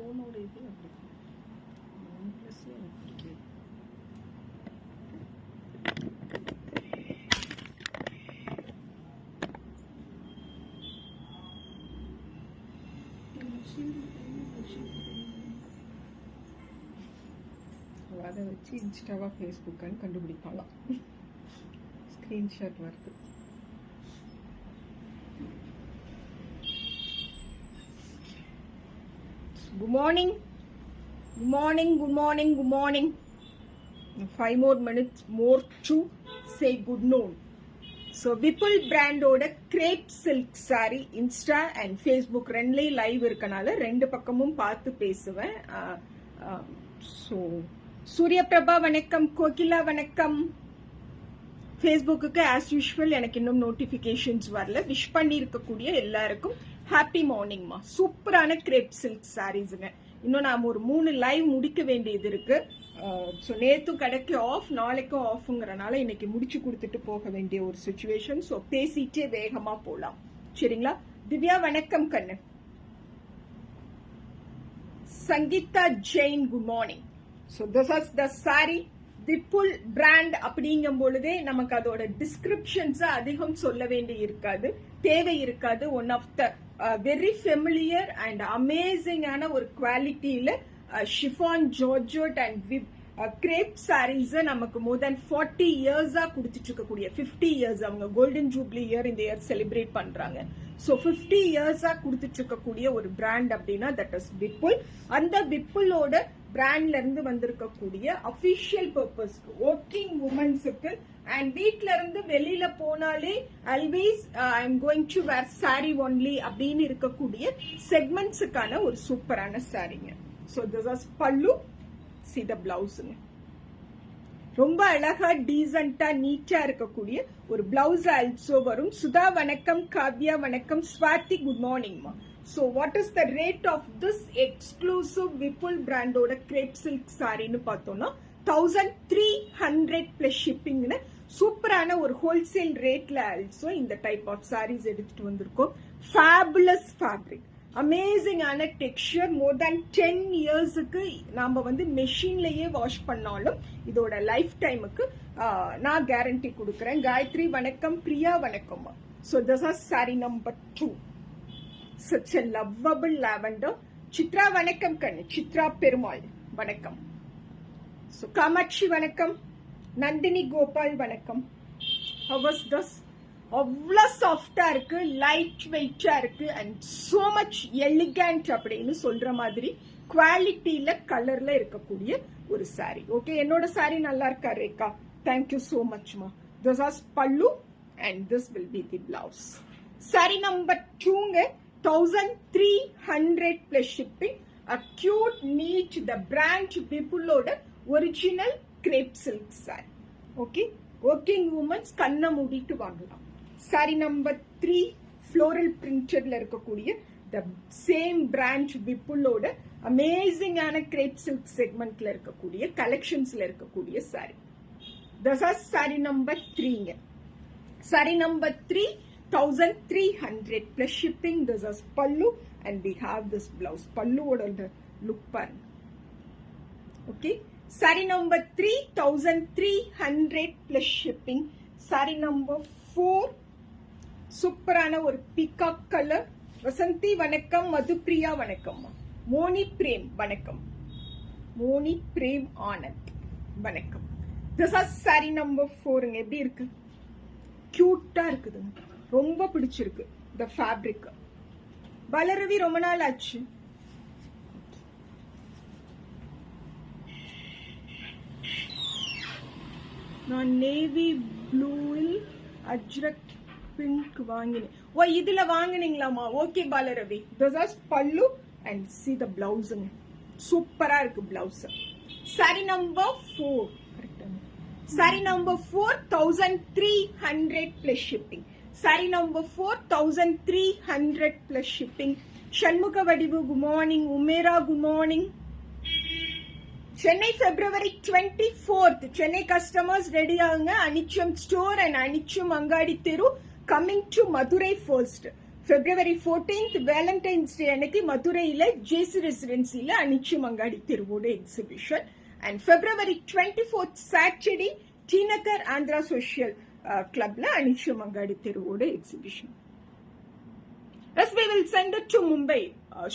ஃபோனோட இது அப்படி OnePlus எனக்கு பிடிக்காது. அதை வச்சு இன்ஸ்டாவா ஃபேஸ்புக்கான்னு கண்டுபிடிப்பாங்க. ஸ்க்ரீன்ஷாட் வருது. Good morning. Good morning, good morning, good morning. 5 more minutes more to say good noon. So Vipul brand oda crepe silk saree Insta and Facebook ரெண்டுல லைவ் இருக்கனால ரெண்டு பக்கமும் பார்த்து பேசுவேன். So சூர்யா பிரபா வணக்கம், கோகிலா வணக்கம். ஃபேஸ்புக்கு ஆஸ் யூஷுவல் எனக்கு இன்னும் நோட்டிபிகேஷன்ஸ் வரல. விஷ் பண்ணி இருக்கக்கூடிய எல்லாருக்கும் ஹாப்பி மார்னிங்மா. சூப்பரான கிரேப் சில்க் சாரீஸுங்க. இன்னும் நாம ஒரு 3 லைவ் முடிக்க வேண்டியது இருக்கு. ஸோ நேத்தும் கடைக்கு ஆஃப், நாளைக்கும் ஆஃப்ங்கிறனால இன்னைக்கு முடிச்சு கொடுத்துட்டு போக வேண்டிய ஒரு சுச்சுவேஷன். ஸோ பேசிட்டே வேகமா போலாம், சரிங்களா? திவ்யா வணக்கம் கண்ணு. Sangeetha Jain good morning. So this is the sorry. Vipul brand அப்படிங்கும் பொழுதே நமக்கு அதோட டிஸ்கிரிப்ஷன்ஸ் அதிகம் சொல்ல வேண்டி இருக்காது, தேவை இருக்காது. One of the very familiar and அமேசிங்கான ஒரு குவாலிட்டியில chiffon georgette and crepe sarees நமக்கு மோர் தென் 40 இயர்ஸா கொடுத்துட்டு இருக்கக்கூடிய 50 இயர்ஸ், அவங்க கோல்டன் ஜூப்ளி இயர் இந்த இயர் செலிப்ரேட் பண்றாங்க. ஸோ 50 இயர்ஸா கொடுத்துட்டு இருக்கக்கூடிய ஒரு பிராண்ட் அப்படின்னா தட் இஸ் விப்புல். அந்த விப்புலோட பிராண்ட்ல இருந்து வந்திருக்கக்கூடிய அபிஷியல் பர்பஸ்க்கு, ஒர்க்கிங் உமன்ஸுக்கு அண்ட் வீட்ல இருந்து வெளியில போனாலே always I am going to wear sari only அப்படின்னு இருக்கக்கூடிய செக்மெண்ட்ஸுக்கான ஒரு சூப்பரான சாரிங்க. So this is pallu. see the பிளவுஸுங்க. ரொம்ப அழகா டீசென்டா நீட்டா இருக்கக்கூடிய ஒரு பிளவுஸ் ஆல்சோ வரும். சுதா வணக்கம், காவ்யா வணக்கம், ஸ்வாதி குட் மார்னிங்மா. So what is the rate of this exclusive Vipul brand oda crepe silk saree nu pathona 1300 plus shipping nu சூப்பரான ஒரு ஹோல்சேல் ரேட்ல ஆல்சோ இந்த டைப் ஆஃப் சாரீஸ் எடுத்துட்டு வந்திருக்கோம். ஃபேபுலஸ் ஃபேப்ரிக், அமேசிங்கான டெக்ஸ்சர். மோர் தேன் 10 இயர்ஸுக்கு நாம வந்து மெஷின்லயே வாஷ் பண்ணாலும் இதோட லைஃப் டைமுக்கு நான் கேரண்டி கொடுக்குறேன். காயத்ரி வணக்கம், பிரியா வணக்கம். So this is saree number 2. such a lovable lavender. Chitra வணக்கம் கண்ணு, சித்ரா பெருமாள் வணக்கம். ஸோ காமாட்சி வணக்கம், நந்தினி கோபால் வணக்கம். How was this? அவ்வளோ சாஃப்டா இருக்கு, லைட் வெயிட்டா இருக்கு அண்ட் சோ மச் எலிகண்ட் அப்படின்னு சொல்ற மாதிரி குவாலிட்டியில கலர்ல இருக்கக்கூடிய ஒரு சாரி. ஓகே, என்னோட சாரி நல்லா இருக்கா ரேகா? தேங்க்யூ சோ மச்மா. This is pallu and this will be the blouse. Saree number 2ங்க, 1300 plus shipping. A cute neat the brand Vipuloda original crepe silk saree. Okay, working women's kanna mooditu vaangalam. Saree number 3 floral printed la irukkudiya the same brand Vipuloda amazing ana crepe silk segment la irukkudiya collections la irukkudiya saree. This is saree number 3ங்க. Saree number 3 1300 plus shipping. This is pallu and we have this blouse. Pallu oda look parunga. Okay, saree number 3 1300 plus shipping. Saree number 4 சூப்பரான ஒரு peacock colour. Vasanthi வணக்கம், மதுப்பிரியா வணக்கம், Moni frame வணக்கம், மோனி பிரேம் ஆனந்த் வணக்கம். This is saree number 4ங்க. எப்படி இருக்கு? கியூட்டா இருக்குதுங்க, ரொம்ப பிடிச்சிருக்கு இந்த ஃபேப்ரிக். பலரவி ரொம்ப நாள் ஆச்சு. நான் நேவி ப்ளூவில் அஜ்ரக் பிங்க் வாங்கினேன். ஓ, இதுல வாங்கினீங்களாமா? Okay பாலரவி. This is pallu and see the blouse. சூப்பரா இருக்கு blouse. Saree number 4. Sorry number 4 1300 plus shipping. Saree number 4 1300 plus shipping. Shanmuka Vadivu good morning, Umera good morning. Chennai February 24th. Chennai customers ready ஆகுங்க. அனிச்சம் store and அனிச்சம் அங்காடி தெரு coming to Madurai first. February 14th Valentine's day அன்னைக்கு மதுரையில J C ரெசிடென்சில அனிச்சு மங்காடி தெருவோட exhibition. And February 24th Saturday T Nagar Andhra social கிளப்ல அனிச்சு மங்காடி தெருவோட exhibition. Yes, we will send it to Mumbai.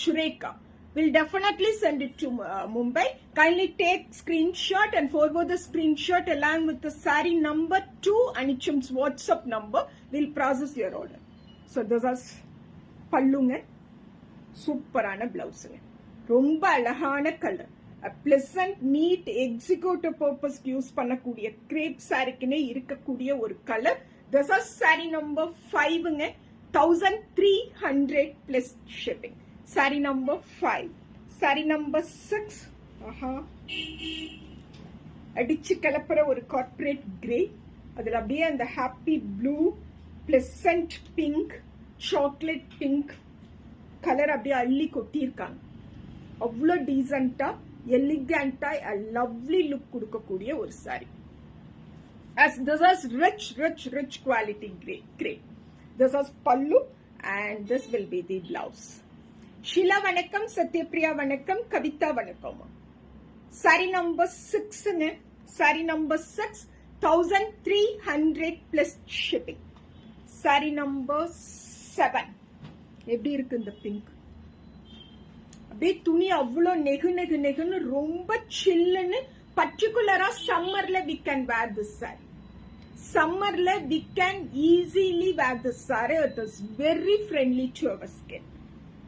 Shureka will definitely send it to Mumbai. Kindly take screenshot and forward the screenshot along with the saree number to Anichum's WhatsApp number. We'll process your order. So this is pallunga, superana blouse. Romba alahana color. A pleasant, neat, executive purpose use பண்ணக்கூடிய crepe saree-க்குனே இருக்கக்கூடிய ஒரு color. This is saree number 5. 1300 plus shipping. Saree number 5. Saree number 6. அடிச்சு கலப்புற ஒரு corporate grey. அதுல அப்படியே அந்த happy blue, pleasant pink, chocolate pink colour அப்படியே அள்ளி கொட்டியிருக்காங்க. அவ்வளோ டீசென்டா எலிகண்டா லவ்லி லுக் கொடுக்கக்கூடிய ஒரு sorry. As this is rich quality grey. This is pallu and this will be the blouse. Sheila vanakkam, Satyapriya vanakkam, Kavita vanakkam. Saree number 6 ne. Saree number 6, 1300 plus shipping. Saree number 7. எப்படி இருக்கு இந்த pink? அப்படியே துணி அவ்வளோ நெகுன்னு ரொம்ப சில்லுன்னு. பர்டிகுலரா சம்மர்ல we can wear this saree. Summerல we can easily wear this saree. It is very friendly to our skin.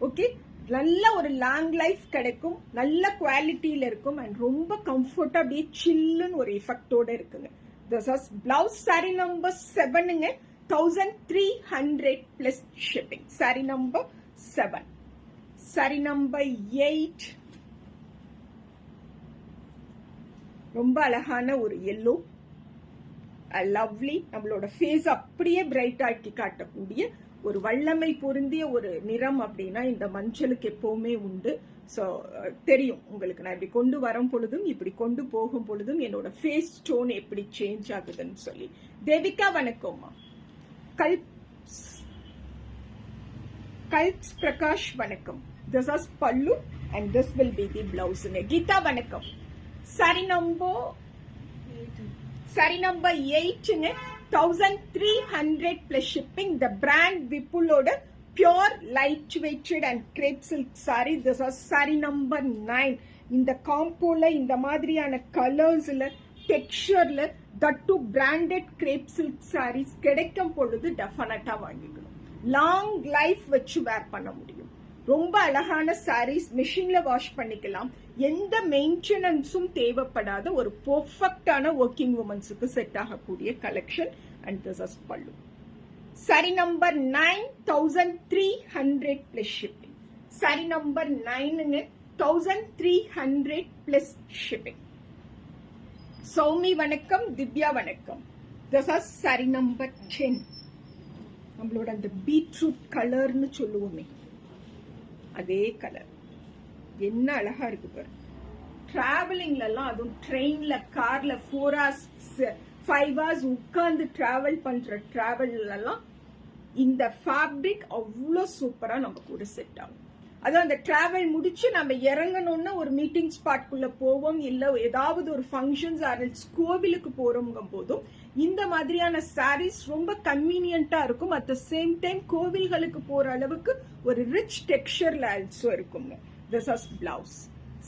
Okay, நல்ல ஒரு லாங் லைஃப் கிடைக்கும், நல்ல குவாலிட்டியில இருக்கும் and ரொம்ப கம்ஃபர்ட்டா அப்படியே சில்லுன்னு ஒரு எஃபெக்டோட இருக்குங்க. This is blouse. Saree number 7ங்க, 1300 plus shipping. Saree number 7. Saree number 8. ரொம்ப அழகான ஒரு yellow. லவ்லி, நம்மளோட ஃபேஸ் அப்படியே பிரைட் ஆக்கி காட்டக்கூடிய ஒரு வல்லமை பொருந்திய ஒரு நிறம் அப்படின்னா இந்த மஞ்சளுக்கு எப்பவுமே உண்டு. ஸோ தெரியும் உங்களுக்கு, நான் இப்படி கொண்டு வரும் பொழுதும் இப்படி கொண்டு போகும் பொழுதும் என்னோட ஃபேஸ் டோன் எப்படி சேஞ்ச் ஆகுதுன்னு சொல்லி. தேவிகா வணக்கம்மா. கல்ப்ஸ் பிரகாஷ் வணக்கம். This is pallu and this will be the blouse. Geetha வணக்கம். சாரி number 8ங்க, 1300 plus shipping. The brand Vipul-ஓட pure light weighted and crepe silk saree. This is saree number 9. இந்த காம்போல இந்த மாதிரியான கலர்ஸ்ல, டெக்ஸ்சர்ல, that too branded crepe silk sarees கிடைக்கும் பொழுது டெஃபினட்டா வாங்கிக்கணும். லாங் லைஃப் வச்சு வேர் பண்ண முடியும். ரொம்ப அழகான சாரீஸ், மிஷின்ல வாஷ் பண்ணிக்கலாம். எந்த மெயின்டெனன்ஸும் தேவைப்படாத ஒரு பெர்ஃபெக்டான ஒர்க்கிங் உமன்ஸுக்கு செட் ஆகக்கூடிய collection. And this is pallu. Saree number 9, 1300 plus shipping. Sorry number 9ங்க, 1300 பிளஸ் ஷிப்பிங். சௌமி வணக்கம். திவ்யா வணக்கம். This is saree number 10. நம்மளோட அந்த பீட்ரூட் கலர்னு சொல்லுவோமே, அதே கலர் என்ன அழகா இருக்கு பாரு. டிராவலிங்ல எல்லாம், அதுவும் ட்ரெயின்ல, கார்ல 4 hours 5 hours உட்கார்ந்து டிராவல் பண்ற டிராவல்ல எல்லாம் இந்த ஃபேப்ரிக் அவ்வளோ சூப்பரா நம்ம கூட செட் ஆகும். அதுவும் அந்த டிராவல் முடிச்சு நம்ம இறங்கணும்னா ஒரு மீட்டிங் ஸ்பாட்குள்ள போவோம், இல்ல ஏதாவது ஒரு ஃபங்க்ஷன்ஸ் ஆர்எல்ஸ் கோவிலுக்கு போறோங்கும் போதும் இந்த மாதிரியான சாரீஸ் ரொம்ப கன்வீனியன்டா இருக்கும். அட் த சேம் டைம் கோவில்களுக்கு போற அளவுக்கு ஒரு ரிச் டெக்ஸ்சர்ல ஆல்சோ இருக்குங்க. This is blouse.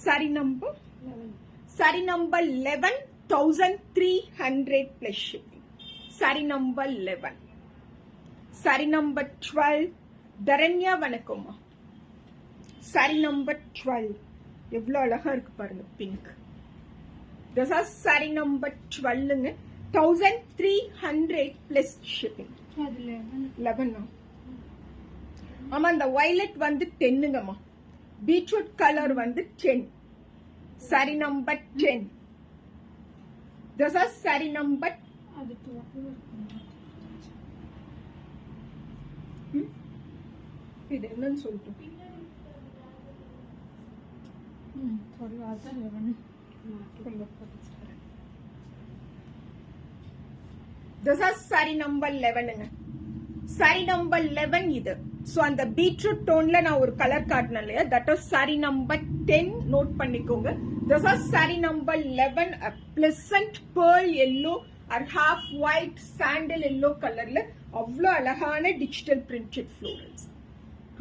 Saree number 11. Saree number 11, 1300 plus shipping. Saree number 11. Saree number 12. Dharanya vanakkam. Saree number 12. எவ்வளோ அழகா இருக்கு பாருங்க, pink. This is saree number 12ங்க, 1300 plus shipping. 11. ஆமா, இந்த violet வந்து 10ங்கம்மா. பீட்ரூட் கலர் வந்து 10. Sorry number 10. This is sorry number இது என்னன்னு சொல்லிட்டு This is saree number 11. Saree number 11 இது. So அந்த பீட்ரூட் டோன்ல நான் ஒரு கலர் காட்டினேன் இல்லையா, that was saree number 10. Note பண்ணிக்கோங்க. This is saree number 11, a pleasant pearl yellow or half white sandal yellow கலர்ல அவ்வளோ அழகான டிஜிட்டல் பிரிண்டட் ஃப்ளோரல்ஸ்.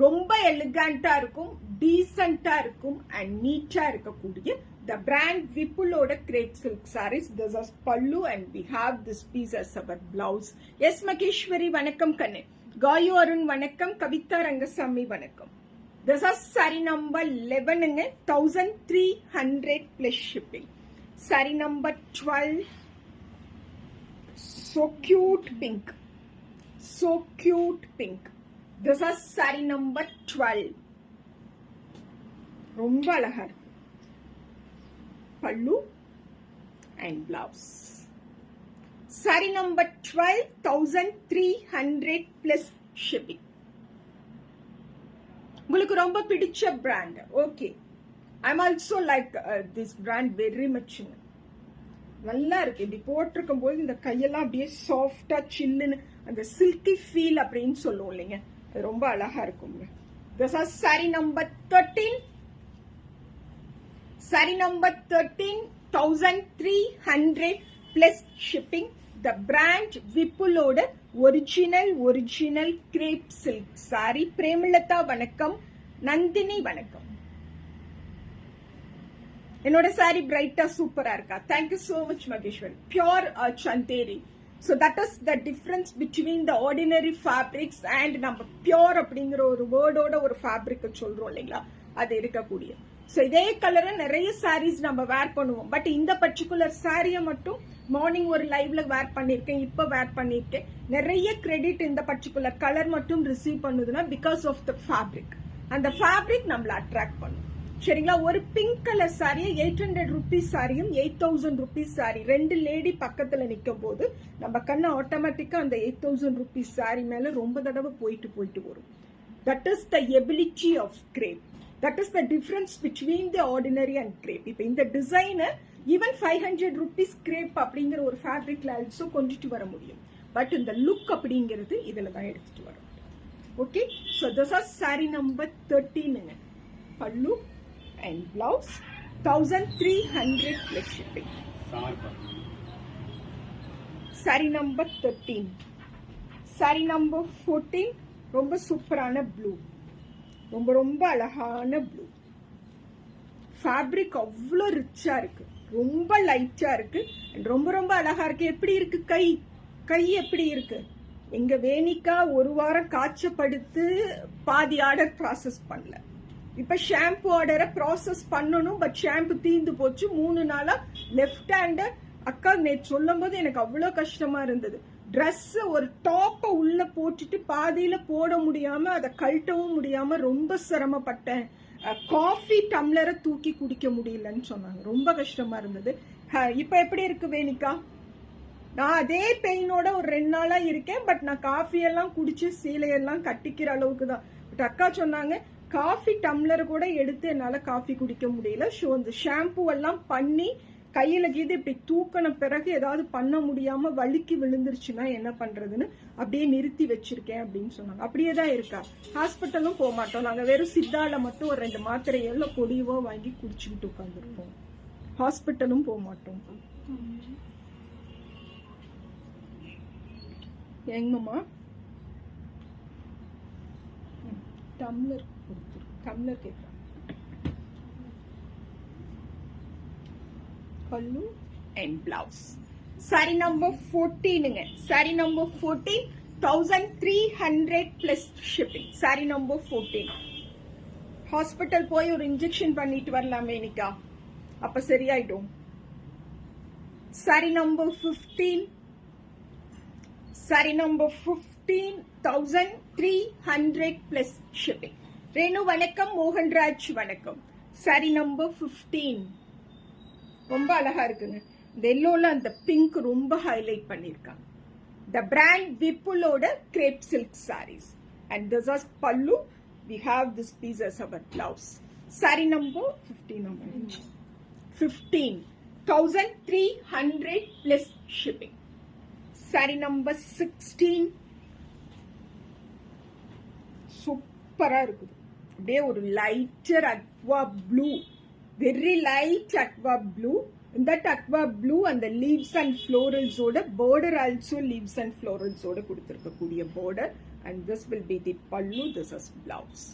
ரொம்ப எலிகண்டா இருக்கும், டீசென்டா இருக்கும் அண்ட் நீட்டா இருக்கக்கூடிய the brand Vipulோட crepe silk sarees. This is pallu and we have this piece as our blouse. Yes Makeshwari வணக்கம் கண்ணே. காயு அருண் வணக்கம். கவிதா ரங்கசாமி வணக்கம். This is saree number 11ங்க, 1300 plus shipping. Saree number 12, so cute pink, so cute pink. This is saree number 12. ரொம்ப அழகா இருக்கு. pallu and blouse. Saree number 12, 1300 plus shipping. உங்களுக்கு ரொம்ப பிடிச்ச brand. Okay, I'm also like this brand very much. நல்லா இருக்கு. இப்படி போட்டிருக்கும் போது இந்த கையெல்லாம் அப்படியே சாஃப்டா சில்லுன்னு அந்த சில்கி ஃபீல் அப்படின்னு சொல்லுவோம் இல்லைங்க, அது ரொம்ப அழகா இருக்குங்க. This is saree number 13. Saree number 13, 1300 plus shipping. The brand Vipulோட original crepe silk saree. Premalatha வணக்கம். நந்தினி வணக்கம். என்னோட saree பிரைட்டா சூப்பரா இருக்கா? Thank you so much Mageshwari. Pure Chanderi. So that is the difference between the ordinary fabrics and நம்ம pure அப்படிங்கிற ஒரு வேர்டோட ஒரு ஃபேப்ரிக் சொல்றோம் இல்லைங்களா, அது இருக்கக்கூடிய. ஸோ இதே கலரை நிறைய சாரீஸ் நம்ம வேர் பண்ணுவோம். பட் இந்த பர்டிகுலர் சாரியை மட்டும் மார்னிங் ஒரு லைவ்ல வேர் பண்ணியிருக்கேன், இப்போ வேர் பண்ணியிருக்கேன். நிறைய கிரெடிட் இந்த பர்டிகுலர் கலர் மட்டும் ரிசீவ் பண்ணுதுன்னா பிகாஸ் ஆஃப் த ஃபேப்ரிக். அந்த ஃபேப்ரிக் நம்மள அட்ராக்ட் பண்ணும். சரிங்களா? ஒரு பிங்க் கலர் சாரியை 800 ருபீஸ் சாரியும் 8000 ருபீஸ் சாரி, ரெண்டு லேடி பக்கத்துல நிற்கும் போது நம்ம கண்ணு ஆட்டோமேட்டிக்கா அந்த 8000 ருபீஸ் சாரி மேல ரொம்ப தடவை போயிட்டு வரும். That is the ability of grip. That is the difference between the ordinary and crepe. இப்போ இந்த டிசைனர் ஈவன் 500 rupees crepe அப்படிங்கிற ஒரு ஃபேப்ரிக்ல ஆல்சோ கொண்டுட்டு வர முடியும். பட் இந்த லுக் அப்படிங்கிறது இதுல தான் எடுத்துட்டு வரும். Okay, so this are sari number 13. Pallu and blouse 1300 plus shipping. Sorry number 13. Sari number 14 ரொம்ப சூப்பரான ப்ளூ, ரொம்ப அழகான ப்ளூ. ஃபேப்ரிக் அவ்வளோ ரிச்சா இருக்கு, ரொம்ப லைட்டா இருக்கு, ரொம்ப அழகா இருக்கு. எப்படி இருக்கு கை எப்படி இருக்கு? எங்க வேணிக்கா ஒரு வாரம் காய்ச்சப்படுத்து பாதி ஆர்டர் ப்ராசஸ் பண்ணல. இப்ப ஷாம்பு ஆர்டரை ப்ராசஸ் பண்ணணும், பட் ஷாம்பு தீந்து போச்சு. 3 நாளா லெஃப்ட் ஹேண்ட் அக்கா நேற்று சொல்லும் போது எனக்கு அவ்வளோ கஷ்டமா இருந்தது. ட்ரெஸ் ஒரு டாப்பை உள்ள போட்டுட்டு பாதியில போட முடியாம அதை கழட்டவும் முடியாம ரொம்ப சிரமப்பட்டேன். காஃபி டம்ளரை தூக்கி குடிக்க முடியலன்னு சொன்னாங்க, ரொம்ப கஷ்டமா இருந்தது. இப்ப எப்படி இருக்கு வேணிக்கா? நான் அதே பெயினோட ஒரு 2 நாளா இருக்கேன், பட் நான் காஃபி எல்லாம் குடிச்சு சீலையெல்லாம் கட்டிக்கிற அளவுக்கு தான். பட் அக்கா சொன்னாங்க காஃபி டம்ளர் கூட எடுத்து என்னால காஃபி குடிக்க முடியல. ஸோ அந்த ஷாம்பு எல்லாம் பண்ணி கையில கீது இப்படி தூக்கின பிறகு ஏதாவது பண்ண முடியாம வலிக்கு விழுந்துருச்சுன்னா என்ன பண்றதுன்னு அப்படியே நிறுத்தி வச்சிருக்கேன் அப்படின்னு சொன்னாங்க. அப்படியே தான் இருக்கா. ஹாஸ்பிட்டலும் போக மாட்டோம், நாங்க வெறும் சித்தால மட்டும் ஒரு 2 மாத்திரையோ இல்ல பொடியவோ வாங்கி குடிச்சுக்கிட்டு உட்காந்துருப்போம். ஹாஸ்பிட்டலும் போக மாட்டோம். எங்கம்மா டம்ளர் கொடுத்துரு, டம்ளர் கேட்கறேன். pallu and blouse. Saree number 14. Saree number 14, 1300 plus shipping. Saree number 14. Hospital போய் ஒரு இன்ஜெக்ஷன் பண்ணிட்டு வரலாமே நிக்கா, அப்ப சரியாயிடும். Saree number 15. Saree number 15, 1300 plus shipping. Renu வணக்கம், மோகன்ராஜ் வணக்கம். Saree number 15 ரொம்ப அழகா இருக்குங்க. இந்த எல்லோல அந்த பிங்க் ரொம்ப ஹைலைட் பண்ணிருக்காங்க. The brand Vipulோட crepe silk sarees. And this is pallu. We have this piece as our blouse. Saree number 15. 15. 1300 plus shipping. Saree number 16. சூப்பரா இருக்குது. அப்படியே ஒரு lighter aqua blue, very light aqua blue. இந்த aqua blue அந்த leaves and ஃப்ளோரல்ஸோட border also leaves and floralஸோட கொடுத்திருக்கக்கூடிய border, and this will be the pallu. This is blouse.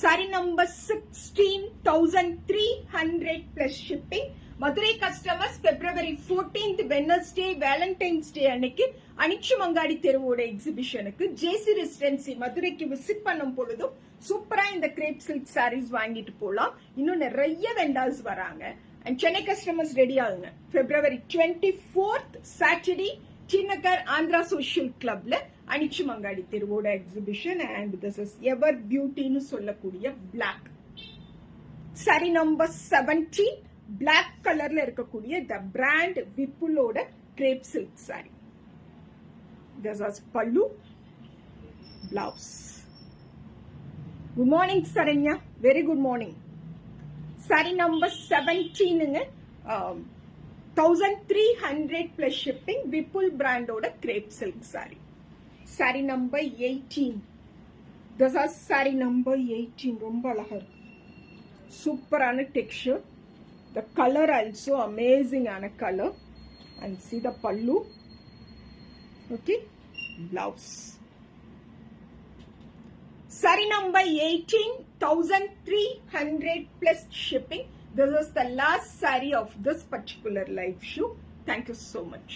Saree number 16, 1300 plus shipping. Madurai customers February 14th Wednesday Valentine's Day அன்னைக்கு அனிச்சு மங்காடி தெருவோட எக்ஸிபிஷனுக்கு ஜேசி residency மதுரைக்கு visit பண்ணும் பொழுதும் சூப்பரா இந்த கிரேப் சில்க் சாரீஸ் வாங்கிட்டு போலாம். இன்னும் நிறைய வெண்டார்ஸ் வராங்க. அண்ட் சென்னை கஸ்டமர்ஸ் ரெடி ஆகுங்க. February 24th Saturday சின்னக்கர் ஆந்திரா சோஷியல் கிளப்ல அனிச்சு மங்காடி தெருவோட exhibition. And this is ever பியூட்டின்னு சொல்லக்கூடிய பிளாக். சாரி நம்பர் 17 பிளாக் கலர்ல இருக்கக்கூடிய த பிராண்ட் விப்புலோட crepe silk saree. This is pallu, blouse. Good morning Saranya, very good morning. Saree number 17ங்க 1300 plus shipping விப்புல் பிராண்டோட crepe silk saree. Saree number 18. This is saree number 18. ரொம்ப அழகா இருக்கு, சூப்பரான texture. The color also amazing ஆன color, and see the pallu. Okay, blouse. Saree number 18, 1300 plus shipping. This is the last saree of this particular live show. Thank you so much.